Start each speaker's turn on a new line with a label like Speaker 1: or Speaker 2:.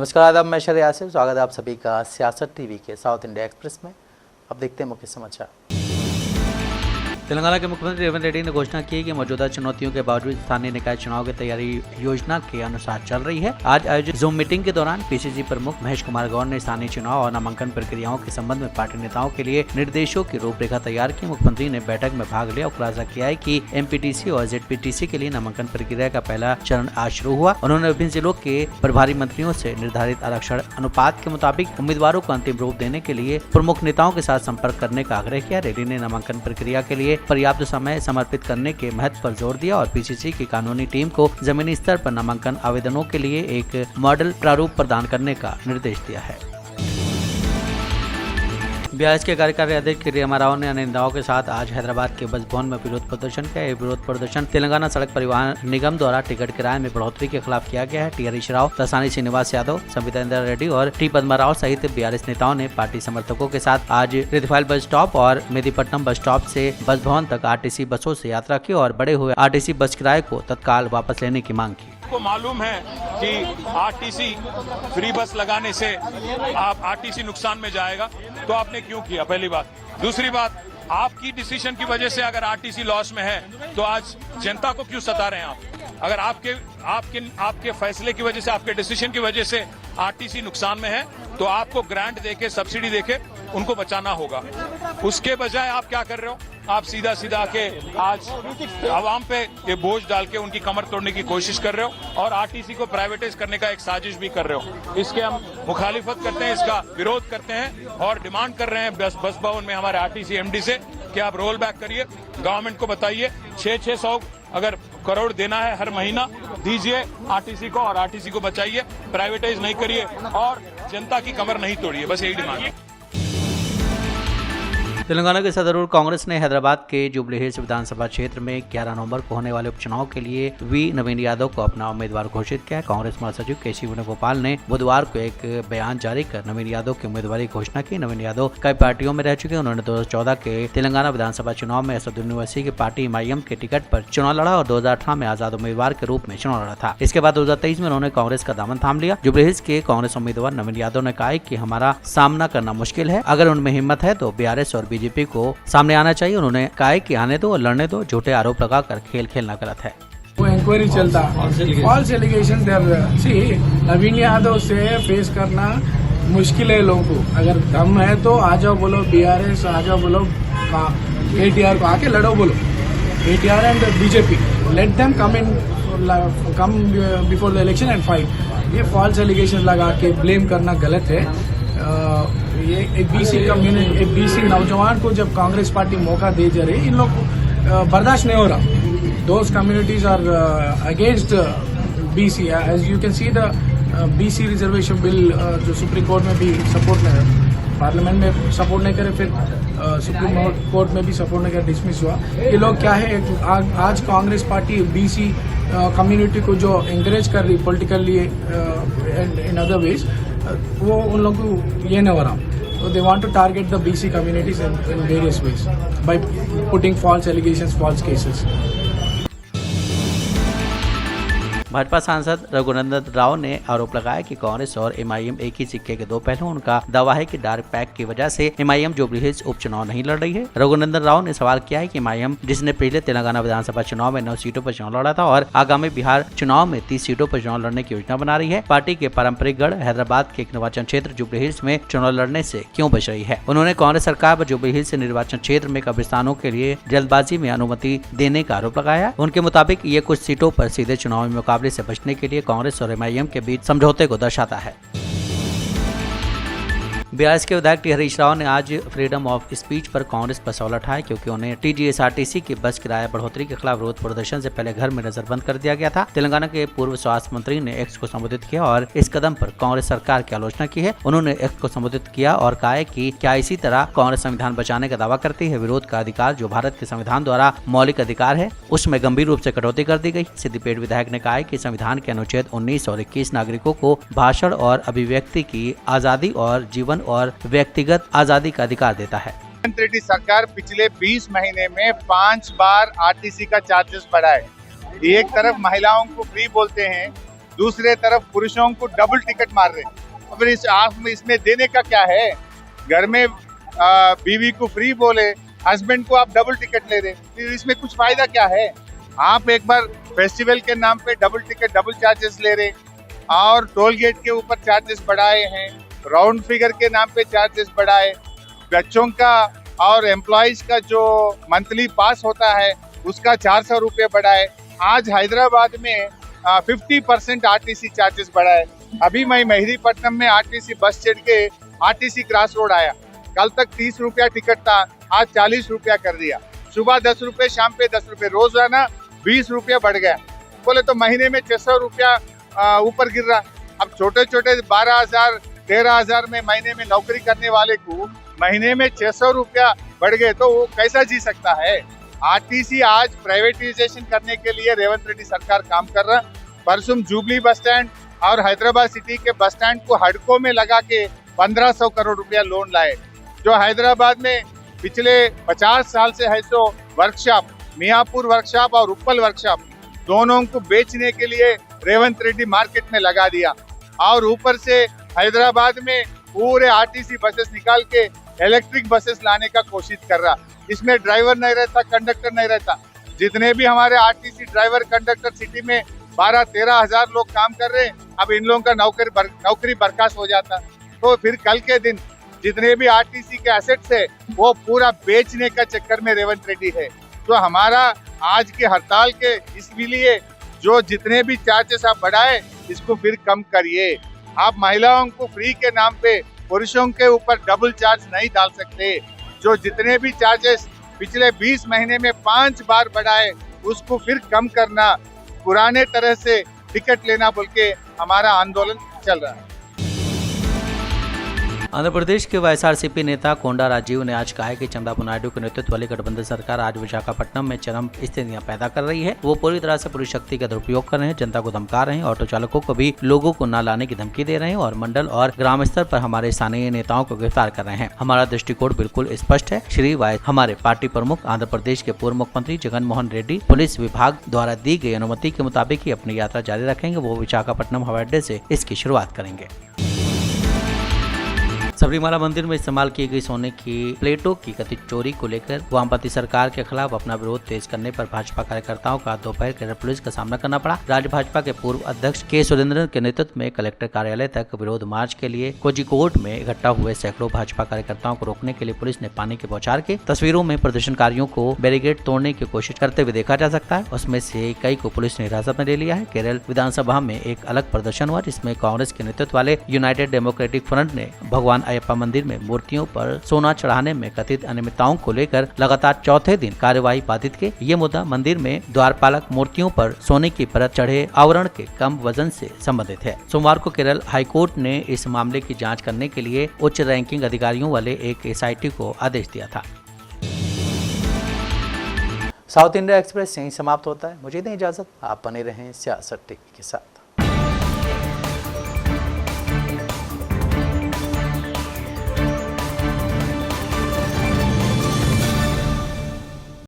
Speaker 1: नमस्कार, आदाब। मैं शर यासिर, स्वागत है आप सभी का सियासत टीवी के साउथ इंडिया एक्सप्रेस में। अब देखते हैं मुख्य समाचार। तेलंगाना के मुख्यमंत्री रेवंत रेड्डी ने घोषणा की कि मौजूदा चुनौतियों के बावजूद स्थानीय निकाय चुनाव की तैयारी योजना के अनुसार चल रही है। आज आयोजित जूम मीटिंग के दौरान पीसीसी प्रमुख महेश कुमार गौड़ ने स्थानीय चुनाव और नामांकन प्रक्रियाओं के संबंध में पार्टी नेताओं के लिए निर्देशों की रूपरेखा तैयार की। मुख्यमंत्री ने बैठक में भाग लिया और खुलासा किया है कि एमपीटीसी और जेडपीटीसी के लिए नामांकन प्रक्रिया का पहला चरण आज शुरू हुआ। उन्होंने विभिन्न जिलों के प्रभारी मंत्रियों से निर्धारित आरक्षण अनुपात के मुताबिक उम्मीदवारों को अंतिम रूप देने के लिए प्रमुख नेताओं के साथ संपर्क करने का आग्रह किया। रेड्डी ने नामांकन प्रक्रिया के लिए पर्याप्त समय समर्पित करने के महत्व पर जोर दिया और पीसीसी की कानूनी टीम को जमीनी स्तर पर नामांकन आवेदनों के लिए एक मॉडल प्रारूप प्रदान करने का निर्देश दिया है। बीआरएस के कार्यकारी अध्यक्ष किरिया राव ने निंदाओं के साथ आज हैदराबाद के बस भवन में विरोध प्रदर्शन किया। ये विरोध प्रदर्शन तेलंगाना सड़क परिवहन निगम द्वारा टिकट किराए में बढ़ोतरी के खिलाफ किया गया है। टी हरीश राव, तसानी श्रीनिवास यादव, संविदा रेड्डी और टी पद्मा राव सहित बीआरएस नेताओं ने पार्टी समर्थकों के साथ आज रिथफाइल बस स्टॉप और मेदीपट्टनम बस स्टॉप से बस भवन तक आरटीसी बसों से यात्रा की और बढ़े हुए आरटीसी बस किराए को तत्काल वापस लेने की मांग की।
Speaker 2: आपको मालूम है कि आरटीसी फ्री बस लगाने से आप आरटीसी नुकसान में जाएगा, तो आपने क्यों किया? पहली बात। दूसरी बात, आपकी डिसीजन की वजह से अगर आरटीसी लॉस में है तो आज जनता को क्यों सता रहे हैं आप? अगर आपके फैसले की वजह से, आपके डिसीजन की वजह से आरटीसी नुकसान में है तो आपको ग्रांट देके, सब्सिडी देके उनको बचाना होगा। उसके बजाय आप क्या कर रहे हो? आप सीधा के आज आवाम पे ये बोझ डाल के उनकी कमर तोड़ने की कोशिश कर रहे हो और आरटीसी को प्राइवेटाइज करने का एक साजिश भी कर रहे हो। इसके हम मुखालिफत करते हैं, इसका विरोध करते हैं और डिमांड कर रहे हैं बस भवन में हमारे आरटीसी एमडी से कि आप रोल बैक करिए, गवर्नमेंट को बताइए 600 अगर करोड़ देना है हर महीना दीजिए आरटीसी को और आरटीसी को बचाइए, प्राइवेटाइज नहीं करिए और जनता की कमर नहीं तोड़िए। बस यही डिमांड है।
Speaker 1: तेलंगाना के सदरुल कांग्रेस ने हैदराबाद के जुबली हिल्स विधानसभा क्षेत्र में 11 नवंबर को होने वाले उपचुनाव के लिए वी नवीन यादव को अपना उम्मीदवार घोषित किया। कांग्रेस महासचिव केसी वेणुगोपाल ने बुधवार को एक बयान जारी कर नवीन यादव की उम्मीदवारी घोषणा की। नवीन यादव कई पार्टियों में रह चुके हैं। उन्होंने 2014 के तेलंगाना विधानसभा चुनाव में असदुद्दीन ओवैसी की पार्टी एमआईएम के टिकट पर चुनाव लड़ा और 2018 में आजाद उम्मीदवार के रूप में चुनाव लड़ा था। इसके बाद 2023 में उन्होंने कांग्रेस का दामन थाम लिया। जुबली हिल्स के कांग्रेस उम्मीदवार नवीन यादव ने कहा कि हमारा सामना करना मुश्किल है, अगर उनमें हिम्मत है तो बीआरएस और बीजेपी को सामने आना चाहिए। उन्होंने कहा कि आने दो और लड़ने दो, झूठे आरोप लगाकर खेल खेलना गलत है।
Speaker 3: वो इंक्वायरी चलता, फॉल्स एलिगेशन नवीन यादव से फेस करना मुश्किल है लोगों को। अगर दम है तो आ जाओ, बोलो बीआरएस, आ जाओ बोलो केटीआर को आके लड़ो, बोलो KTR and BJP, let them come before the election and fight. ये फॉल्स एलिगेशन लगा के ब्लेम करना गलत है। ये एक बीसी कम्युनिटी, एक बीसी नौजवान को जब कांग्रेस पार्टी मौका दे जा रही, इन लोग को बर्दाश्त नहीं हो रहा। Those communities are against BC. As you can see the BC reservation bill जो सुप्रीम कोर्ट में भी सपोर्ट नहीं, पार्लियामेंट में सपोर्ट नहीं करे, फिर सुप्रीम कोर्ट में भी सपोर्ट नहीं करे, डिसमिस हुआ। ये लोग क्या है, आज कांग्रेस पार्टी बीसी कम्युनिटी को जो एंकरेज कर रही politically and in other ways, वो उन लोगों को ये नहीं हो रहा। So they want to target the BC communities in various ways by putting false allegations, false cases.
Speaker 1: Bhajpa सांसद रघुनंदन राव ने आरोप लगाया कि कांग्रेस और एमआईएम एक ही सिक्के के दो पहलू। उनका दावा है कि डार्क पैक की वजह से एमआईएम जुबली हिल्स उपचुनाव नहीं लड़ रही है। रघुनंदन राव ने सवाल किया है कि एमआईएम, जिसने पहले तेलंगाना विधानसभा चुनाव में 9 सीटों पर चुनाव लड़ा था और आगामी बिहार चुनाव में 30 सीटों पर चुनाव लड़ने की योजना बना रही है, पार्टी के पारंपरिक गढ़ हैदराबाद के एक निर्वाचन क्षेत्र जुबली हिल्स में चुनाव लड़ने से क्यों बच रही है। उन्होंने कांग्रेस सरकार पर जुबली हिल्स निर्वाचन क्षेत्र में कब्रिस्तानों के लिए जल्दबाजी में अनुमति देने का आरोप लगाया। उनके मुताबिक ये कुछ सीटों पर सीधे चुनावी मुकाबले से बचने के लिए कांग्रेस और एमआईएम के बीच समझौते को दर्शाता है। बीआरएस के विधायक टी हरीश राव ने आज फ्रीडम ऑफ स्पीच पर कांग्रेस पर सवाल उठाया, क्योंकि उन्हें टीजीएसआरटीसी की बस किराया बढ़ोतरी के खिलाफ विरोध प्रदर्शन से पहले घर में नजरबंद कर दिया गया था। तेलंगाना के पूर्व स्वास्थ्य मंत्री ने एक्स को संबोधित किया और इस कदम पर कांग्रेस सरकार की आलोचना की है। उन्होंने एक्स को संबोधित किया और कहा है कि क्या इसी तरह कांग्रेस संविधान बचाने का दावा करती है। विरोध का अधिकार, जो भारत के संविधान द्वारा मौलिक अधिकार है, उसमें गंभीर रूप से कटौती कर दी गई। सिद्दीपेट विधायक ने कहा है कि संविधान के अनुच्छेद 19 और 21 नागरिकों को भाषण और अभिव्यक्ति की आजादी और जीवन और व्यक्तिगत आजादी का अधिकार देता है।
Speaker 4: रेवंत रेड्डी सरकार पिछले 20 महीने में 5 बार आरटीसी का चार्जेस बढ़ाए। एक तरफ महिलाओं को फ्री बोलते हैं, दूसरे तरफ पुरुषों को डबल टिकट मार रहे। अब इसमें देने का क्या है? घर में बीवी को फ्री बोले, हस्बैंड को आप डबल टिकट ले रहे, फिर इसमें कुछ फायदा क्या है? आप एक बार फेस्टिवल के नाम पे डबल टिकट, डबल चार्जेस ले रहे और टोल गेट के ऊपर चार्जेस बढ़ाए हैं, राउंड फिगर के नाम पे चार्जेस बढ़ाए, बच्चों का और एम्प्लॉइज का जो मंथली पास होता है उसका 400 रुपये बढ़ाए। आज हैदराबाद में 50% आरटीसी चार्जेस बढ़ाए। अभी मैं मेहदीपट्टनम में आरटीसी बस चढ़ के आरटीसी क्रॉस रोड आया। कल तक 30 रुपया टिकट था, आज 40 रुपया कर दिया। सुबह 10 रुपये, शाम पे 10 रुपये, रोजाना 20 रुपया बढ़ गया। बोले तो महीने में 600 रुपया ऊपर गिर रहा। अब छोटे छोटे 12,000 13,000 में महीने में नौकरी करने वाले को महीने में 600 रुपया बढ़ गए तो वो कैसा जी सकता है? आरटीसी आज प्राइवेटाइजेशन करने के लिए रेवंत रेड्डी सरकार काम कर रहा। परसों जुबली बस स्टैंड और हैदराबाद सिटी के बस स्टैंड को हड़कों में लगा के 1500 करोड़ रुपया लोन लाए। जो हैदराबाद में पिछले 50 साल से है सो वर्कशॉप, मियापुर वर्कशॉप और उप्पल वर्कशॉप दोनों को बेचने के लिए रेवंत रेड्डी मार्केट में लगा दिया। और ऊपर से हैदराबाद में पूरे आरटीसी बसेस निकाल के इलेक्ट्रिक बसेस लाने का कोशिश कर रहा। इसमें ड्राइवर नहीं रहता, कंडक्टर नहीं रहता। जितने भी हमारे आरटीसी ड्राइवर कंडक्टर सिटी में 12-13 हजार लोग काम कर रहे हैं, अब इन लोगों का नौकरी बर्खास्त हो जाता। तो फिर कल के दिन जितने भी आरटीसी के एसेट्स है वो पूरा बेचने का चक्कर में रेवंत रेड्डी है। तो हमारा आज के हड़ताल के इसलिए जो जितने भी चार्जेस आप बढ़ाए इसको फिर कम करिए। आप महिलाओं को फ्री के नाम पे पुरुषों के ऊपर डबल चार्ज नहीं डाल सकते। जो जितने भी चार्जेस पिछले 20 महीने में 5 बार बढ़ाए उसको फिर कम करना, पुराने तरह से टिकट लेना बोल के हमारा आंदोलन चल रहा है।
Speaker 1: आंध्र प्रदेश के वाईएसआरसीपी नेता कोंडा राजीव ने आज कहा है कि चंद्रबाबू नायडू के नेतृत्व वाली गठबंधन सरकार आज विशाखापट्टनम में चरम स्थितियां पैदा कर रही है। वो पूरी तरह से पूरी शक्ति का दुरुपयोग कर रहे हैं, जनता को धमका रहे हैं, ऑटो चालकों को भी लोगों को न लाने की धमकी दे रहे हैं और मंडल और ग्राम स्तर पर हमारे स्थानीय नेताओं को गिरफ्तार कर रहे हैं। हमारा दृष्टिकोण बिल्कुल स्पष्ट है। श्री वाई हमारे पार्टी प्रमुख आंध्र प्रदेश के पूर्व मुख्यमंत्री जगन मोहन रेड्डी पुलिस विभाग द्वारा दी गई अनुमति के मुताबिक ही अपनी यात्रा जारी रखेंगे। वो विशाखापट्टनम हवाई अड्डे से इसकी शुरुआत करेंगे। सबरीमाला मंदिर में इस्तेमाल की गई सोने की प्लेटों की कथित चोरी को लेकर वामपंथी सरकार के खिलाफ अपना विरोध तेज करने पर भाजपा कार्यकर्ताओं का दोपहर के पुलिस का सामना करना पड़ा। राज्य भाजपा के पूर्व अध्यक्ष के सुरेंद्रन के नेतृत्व में कलेक्टर कार्यालय तक विरोध मार्च के लिए कोझिकोड में इकट्ठा हुए सैकड़ों भाजपा कार्यकर्ताओं को रोकने के लिए पुलिस ने पानी के बौछार के तस्वीरों में प्रदर्शनकारियों को बैरिकेड तोड़ने की कोशिश करते हुए देखा जा सकता है। उसमें से कई को पुलिस ने हिरासत में ले लिया है। केरल विधानसभा में एक अलग प्रदर्शन हुआ जिसमें कांग्रेस के नेतृत्व वाले यूनाइटेड डेमोक्रेटिक फ्रंट ने भगवान अयप्पा मंदिर में मूर्तियों पर सोना चढ़ाने में कथित अनियमितताओं को लेकर लगातार चौथे दिन कार्यवाही बाधित के। ये मुद्दा मंदिर में द्वारपालक मूर्तियों पर सोने की परत चढ़े आवरण के कम वजन से संबंधित है। सोमवार को केरल हाईकोर्ट ने इस मामले की जांच करने के लिए उच्च रैंकिंग अधिकारियों वाले एक एसआईटी को आदेश दिया था। साउथ इंडिया एक्सप्रेस यहीं समाप्त होता है। मुझे दें इजाजत, आप बने रहें सियासत टीवी के साथ।